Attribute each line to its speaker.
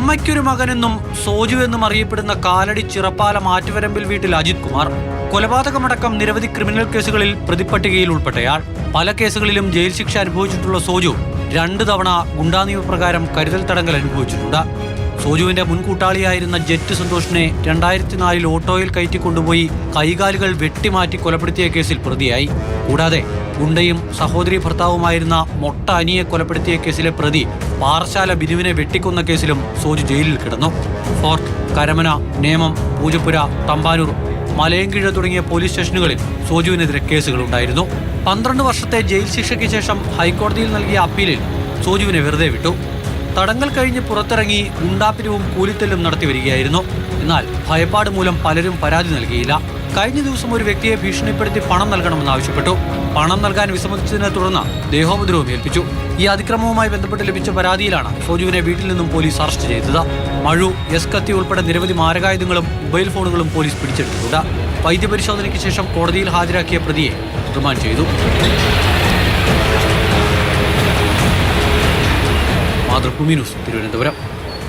Speaker 1: അമ്മയ്ക്കൊരു മകനെന്നും സോജു എന്നും അറിയപ്പെടുന്ന കാലടി ചിറപ്പാല മാറ്റുവരമ്പിൽ വീട്ടിൽ അജിത് കുമാർ കൊലപാതകമടക്കം നിരവധി ക്രിമിനൽ കേസുകളിൽ പ്രതിപ്പട്ടികയിൽ ഉൾപ്പെട്ടയാൾ. പല കേസുകളിലും ജയിൽ ശിക്ഷ അനുഭവിച്ചിട്ടുള്ള സോജു 2 തവണ ഗുണ്ടാ നിയമപ്രകാരം കരുതൽ തടങ്കൽ അനുഭവിച്ചിട്ടുണ്ട്. സോജുവിന്റെ മുൻകൂട്ടാളിയായിരുന്ന ജെറ്റ് സന്തോഷിനെ 2004 ഓട്ടോയിൽ കയറ്റിക്കൊണ്ടുപോയി കൈകാലുകൾ വെട്ടിമാറ്റി കൊലപ്പെടുത്തിയ കേസിൽ പ്രതിയായി. കൂടാതെ ഗുണ്ടയും സഹോദരി ഭർത്താവുമായിരുന്ന മൊട്ട അനിയെ കൊലപ്പെടുത്തിയ കേസിലെ പ്രതി പാറശാല ബിനുവിനെ വെട്ടിക്കൊന്ന കേസിലും സോജു ജയിലിൽ കിടന്നു. ഫോർട്ട്, കരമന, നേമം, പൂജപ്പുര, തമ്പാനൂർ, മലയൻകീഴ് തുടങ്ങിയ പോലീസ് സ്റ്റേഷനുകളിൽ സോജുവിനെതിരെ കേസുകളുണ്ടായിരുന്നു. 12 വർഷത്തെ ജയിൽ ശിക്ഷയ്ക്ക് ശേഷം ഹൈക്കോടതിയിൽ നൽകിയ അപ്പീലിൽ സോജുവിനെ വെറുതെ വിട്ടു. തടങ്കൽ കഴിഞ്ഞ് പുറത്തിറങ്ങി ഗുണ്ടാപ്പിരിവും കൂലിത്തല്ലും നടത്തിവരികയായിരുന്നു. എന്നാൽ ഭയപ്പാട് മൂലം പലരും പരാതി നൽകിയില്ല. കഴിഞ്ഞ ദിവസം ഒരു വ്യക്തിയെ ഭീഷണിപ്പെടുത്തി പണം നൽകണമെന്നാവശ്യപ്പെട്ടു. പണം നൽകാൻ വിസമ്മതിച്ചതിനെ തുടർന്ന് ദേഹോപദ്രവം ഏൽപ്പിച്ചു. ഈ അതിക്രമവുമായി ബന്ധപ്പെട്ട് ലഭിച്ച പരാതിയിലാണ് സോജുവിനെ വീട്ടിൽ നിന്നും പോലീസ് അറസ്റ്റ് ചെയ്തത്. മഴു, എസ് കത്തി ഉൾപ്പെടെ നിരവധി മാരകായുധങ്ങളും മൊബൈൽ ഫോണുകളും പോലീസ് പിടിച്ചെടുത്തിട്ടുണ്ട്. വൈദ്യപരിശോധനയ്ക്ക് ശേഷം കോടതിയിൽ ഹാജരാക്കിയ പ്രതിയെ റിമാൻഡ് ചെയ്തു. മാതൃഭൂമി ന്യൂസ്, തിരുവനന്തപുരം.